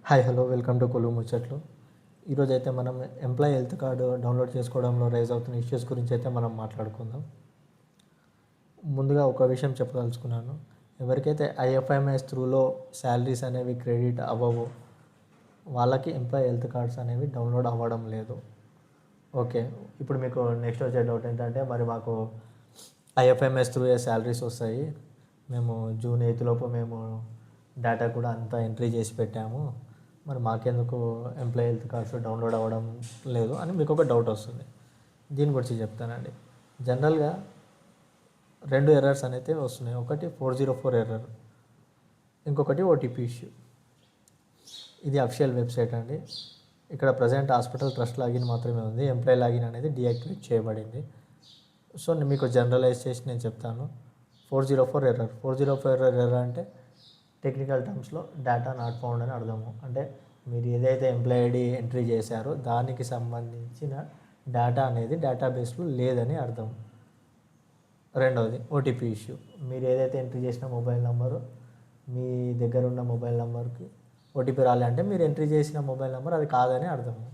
Hi hello welcome to కొలువు ముచ్చట్లు. ఈరోజైతే మనం ఎంప్లాయీ హెల్త్ కార్డు డౌన్లోడ్ చేసుకోవడంలో రైజ్ అవుతున్న ఇష్యూస్ గురించి అయితే మనం మాట్లాడుకుందాం. ముందుగా ఒక విషయం చెప్పదలుచుకున్నాను. ఎవరికైతే ఐఎఫ్ఎంఎస్ త్రూలో శాలరీస్ అనేవి క్రెడిట్ అవ్వవో వాళ్ళకి ఎంప్లాయీ హెల్త్ కార్డ్స్ అనేవి డౌన్లోడ్ అవ్వడం లేదు. ఓకే, ఇప్పుడు మీకు నెక్స్ట్ వచ్చే డౌట్ ఏంటంటే మరి మాకు ఐఎఫ్ఎంఎస్ త్రూ శాలరీస్ వస్తాయి, మేము జూన్ 8 లోపు మేము డేటా కూడా అంతా ఎంట్రీ చేసి పెట్టాము, మరి మాకెందుకు ఎంప్లాయీ హెల్త్ కార్డ్స్ డౌన్లోడ్ అవ్వడం లేదు అని మీకు ఒక డౌట్ వస్తుంది. దీని గురించి చెప్తానండి. జనరల్గా 2 ఎర్రర్స్ అనేది వస్తున్నాయి. ఒకటి 404 ఎర్రర్, ఇంకొకటి ఓటీపీ ఇష్యూ. ఇది అఫిషియల్ వెబ్సైట్ అండి. ఇక్కడ ప్రజెంట్ హాస్పిటల్ ట్రస్ట్ లాగిన్ మాత్రమే ఉంది, ఎంప్లాయీ లాగిన్ అనేది డీయాక్టివేట్ చేయబడింది. సో మీకు జనరలైజ్ చేసి నేను చెప్తాను. 404 ఎర్రర్ అంటే టెక్నికల్ టర్మ్స్లో డేటా నాట్ ఫౌండ్ అని అర్థము. అంటే మీరు ఏదైతే ఎంప్లాయీ ఐడి ఎంట్రీ చేశారో దానికి సంబంధించిన డేటా అనేది డేటాబేస్లో లేదని అర్థం. రెండవది ఓటీపీ ఇష్యూ. మీరు ఏదైతే ఎంట్రీ చేసిన మొబైల్ నెంబరు, మీ దగ్గర ఉన్న మొబైల్ నెంబర్కి ఓటీపీ రాలే అంటే మీరు ఎంట్రీ చేసిన మొబైల్ నెంబర్ అది కాదని అర్థము.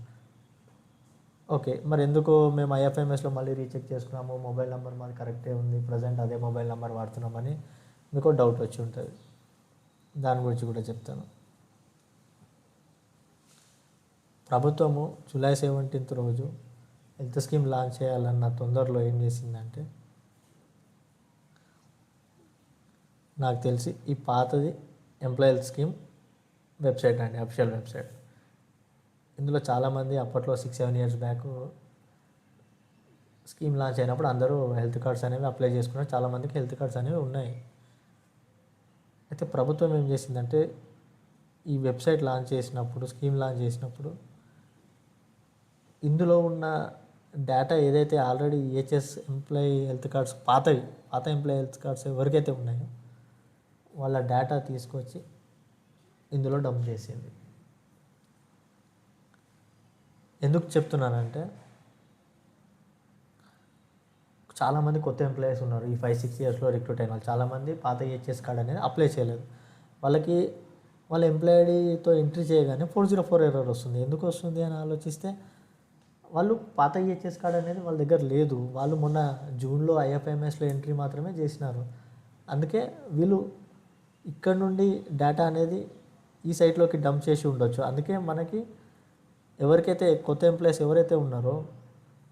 ఓకే, మరి ఎందుకు మేము ఐఎఫ్ఎంఎస్లో మళ్ళీ రీచెక్ చేసుకున్నాము, మొబైల్ నెంబర్ మాది కరెక్టే ఉంది, ప్రజెంట్ అదే మొబైల్ నెంబర్ వాడుతున్నామని మీకు డౌట్ వచ్చి ఉంటుంది. దాని గురించి కూడా చెప్తాను. ప్రభుత్వము జూలై 17 రోజు హెల్త్ స్కీమ్ లాంచ్ చేయాలన్న తొందరలో ఏం చేసిందంటే, నాకు తెలిసి ఈ పాతది ఎంప్లాయీ హెల్త్ స్కీమ్ వెబ్సైట్ అండి, అఫిషియల్ వెబ్సైట్. ఇందులో చాలామంది అప్పట్లో 6-7 ఇయర్స్ బ్యాక్ స్కీమ్ లాంచ్ అయినప్పుడు అందరూ హెల్త్ కార్డ్స్ అనేవి అప్లై చేసుకున్నారు. చాలామందికి హెల్త్ కార్డ్స్ అనేవి ఉన్నాయి. అయితే ప్రభుత్వం ఏం చేసిందంటే, ఈ వెబ్సైట్ లాంచ్ చేసినప్పుడు, స్కీమ్ లాంచ్ చేసినప్పుడు ఇందులో ఉన్న డేటా ఏదైతే already EHS employee health cards పాత ఎంప్లాయీ హెల్త్ కార్డ్స్ ఎవరికైతే ఉన్నాయో వాళ్ళ డేటా తీసుకొచ్చి ఇందులో డంప్ చేసింది. ఎందుకు చెప్తున్నానంటే, చాలామంది కొత్త ఎంప్లాయీస్ ఉన్నారు. ఈ 5-6 ఇయర్స్లో రిక్రూట్ అయిన వాళ్ళు చాలామంది పాత ఈహెచ్ఎస్ కార్డ్ అనేది అప్లై చేయలేదు. వాళ్ళకి వాళ్ళ ఎంప్లాయీతో ఎంట్రీ చేయగానే 404 ఎర్రర్ వస్తుంది. ఎందుకు వస్తుంది అని ఆలోచిస్తే, వాళ్ళు పాత ఈహెచ్ఎస్ కార్డ్ అనేది వాళ్ళ దగ్గర లేదు. వాళ్ళు మొన్న జూన్లో ఐఎఫ్ఎంఎస్లో ఎంట్రీ మాత్రమే చేసినారు. అందుకే వీళ్ళు ఇక్కడ నుండి డేటా అనేది ఈ సైట్లోకి డంప్ చేసి ఉండొచ్చు. అందుకే మనకి ఎవరికైతే కొత్త ఎంప్లాయీస్ ఎవరైతే ఉన్నారో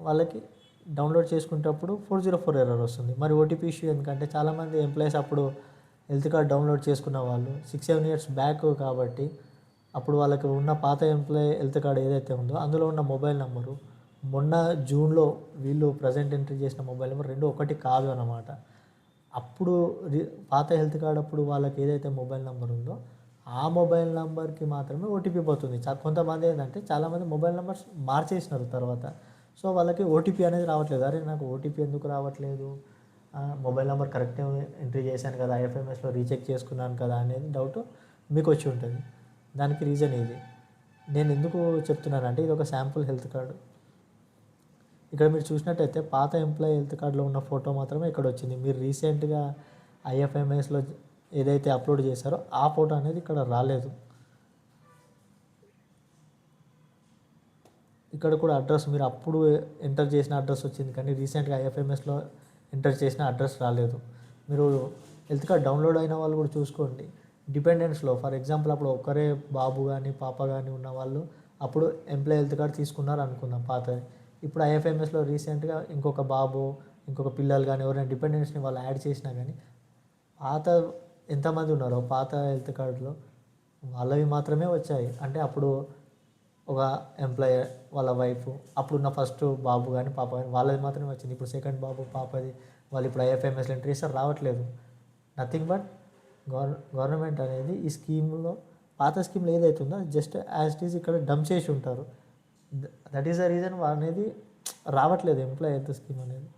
వాళ్ళకి డౌన్లోడ్ చేసుకునేటప్పుడు 404 ఎర్రర్ వస్తుంది. మరి ఓటీపీ ఇష్యూ ఎందుకంటే, చాలామంది ఎంప్లాయీస్ అప్పుడు హెల్త్ కార్డ్ డౌన్లోడ్ చేసుకున్న వాళ్ళు 6-7 ఇయర్స్ బ్యాక్ కాబట్టి అప్పుడు వాళ్ళకి ఉన్న పాత ఎంప్లాయీ హెల్త్ కార్డ్ ఏదైతే ఉందో అందులో ఉన్న మొబైల్ నెంబరు మొన్న జూన్లో వీళ్ళు ప్రజెంట్ ఎంట్రీ చేసిన మొబైల్ నెంబర్ రెండు ఒకటి కాదు అన్నమాట. అప్పుడు పాత హెల్త్ కార్డ్ అప్పుడు వాళ్ళకి ఏదైతే మొబైల్ నెంబర్ ఉందో ఆ మొబైల్ నెంబర్కి మాత్రమే ఓటీపీ పోతుంది. కొంతమంది ఏంటంటే, చాలామంది మొబైల్ నెంబర్స్ మార్చేసినారు తర్వాత. సో వాళ్ళకి ఓటీపీ అనేది రావట్లేదు. అరే నాకు ఓటీపీ ఎందుకు రావట్లేదు, మొబైల్ నెంబర్ కరెక్టే ఎంట్రీ చేశాను కదా, ఐఎఫ్ఎంఎస్లో రీచెక్ చేసుకున్నాను కదా అనేది డౌట్ మీకు వచ్చి ఉంటుంది. దానికి రీజన్ ఇది. నేను ఎందుకు చెప్తున్నానంటే, ఇది ఒక శాంపుల్ హెల్త్ కార్డు. ఇక్కడ మీరు చూసినట్టయితే పాత ఎంప్లాయీ హెల్త్ కార్డులో ఉన్న ఫోటో మాత్రమే ఇక్కడ వచ్చింది. మీరు రీసెంట్గా ఐఎఫ్ఎంఎస్లో ఏదైతే అప్లోడ్ చేశారో ఆ ఫోటో అనేది ఇక్కడ రాలేదు. ఇక్కడ కూడా అడ్రస్ మీరు అప్పుడు ఎంటర్ చేసిన అడ్రస్ వచ్చింది, కానీ రీసెంట్గా ఐఎఫ్ఎంఎస్లో ఎంటర్ చేసిన అడ్రస్ రాలేదు. మీరు హెల్త్ కార్డ్ డౌన్లోడ్ అయిన వాళ్ళు కూడా చూసుకోండి. డిపెండెన్స్లో ఫర్ ఎగ్జాంపుల్ అప్పుడు ఒకరే బాబు కానీ పాప కానీ ఉన్న వాళ్ళు అప్పుడు ఎంప్లాయీ హెల్త్ కార్డ్ తీసుకున్నారు అనుకుందాం పాతది. ఇప్పుడు ఐఎఫ్ఎంఎస్లో రీసెంట్గా ఇంకొక బాబు ఇంకొక పిల్లలు కానీ ఎవరైనా డిపెండెన్స్ని వాళ్ళు యాడ్ చేసినా కానీ పాత ఎంతమంది ఉన్నారో పాత హెల్త్ కార్డులో వాళ్ళవి మాత్రమే వచ్చాయి. అంటే అప్పుడు ఒక ఎంప్లాయీ వాళ్ళ వైఫ్ అప్పుడున్న ఫస్ట్ బాబు కానీ పాప కానీ వాళ్ళది మాత్రమే వచ్చింది. ఇప్పుడు సెకండ్ బాబు పాపది వాళ్ళు ఇప్పుడు ఐఎఫ్ఎంఎస్లో ఎంట్రీ చేస్తారు, రావట్లేదు. నథింగ్ బట్ గవర్నమెంట్ అనేది ఈ స్కీమ్లో పాత స్కీమ్లో ఏదైతే ఉందో జస్ట్ యాజ్ ఇట్ ఈజ్ ఇక్కడ డంప్ చేసి ఉంటారు. దట్ ఈస్ ద రీజన్ అనేది రావట్లేదు ఎంప్లాయీ హెల్త్ స్కీమ్ అనేది.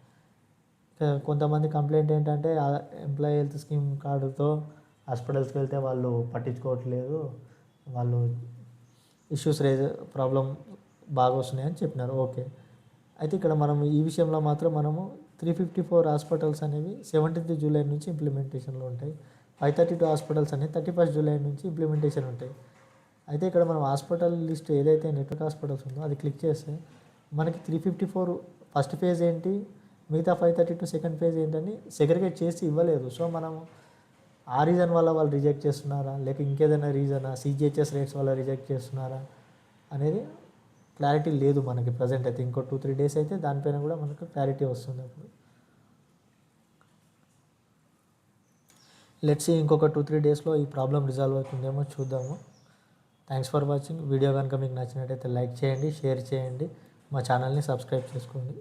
కొంతమంది కంప్లైంట్ ఏంటంటే, ఎంప్లాయీ హెల్త్ స్కీమ్ కార్డుతో హాస్పిటల్స్కి వెళ్తే వాళ్ళు పట్టించుకోవట్లేదు, వాళ్ళు ఇష్యూస్ ప్రాబ్లం బాగా వస్తున్నాయని చెప్పినారు. ఓకే, అయితే ఇక్కడ మనం ఈ విషయంలో మాత్రం మనము 354 హాస్పిటల్స్ అనేవి 17th జూలై నుంచి ఇంప్లిమెంటేషన్లో ఉంటాయి. 532 హాస్పిటల్స్ అనేవి 31st జూలై నుంచి ఇంప్లిమెంటేషన్ ఉంటాయి. అయితే ఇక్కడ మనం హాస్పిటల్ లిస్ట్ ఏదైతే నెట్వర్క్ హాస్పిటల్స్ ఉందో అది క్లిక్ చేస్తే మనకి 354 ఫస్ట్ ఫేజ్ ఏంటి, మిగతా 532 సెకండ్ ఫేజ్ ఏంటని సెగ్రిగేట్ చేసి ఇవ్వలేదు. సో మనం ఆ రీజన్ వల్ల వాళ్ళు రిజెక్ట్ చేస్తున్నారా, లేక ఇంకేదైనా రీజనా, సిజిహెచ్ఎస్ రేట్స్ వల్ల రిజెక్ట్ చేస్తున్నారా అనేది క్లారిటీ లేదు మనకి ప్రజెంట్ అయితే. ఇంకో 2-3 డేస్ అయితే దానిపైన కూడా మనకు క్లారిటీ వస్తుంది. అప్పుడు లెట్స్ సీ ఇంకొక 2-3 డేస్లో ఈ ప్రాబ్లం రిజాల్వ్ అవుతుందేమో చూద్దాము. Thanks for watching. వీడియో కనుక మీకు నచ్చినట్టయితే లైక్ చేయండి, షేర్ చేయండి, మా ఛానల్ని సబ్స్క్రైబ్ చేసుకోండి.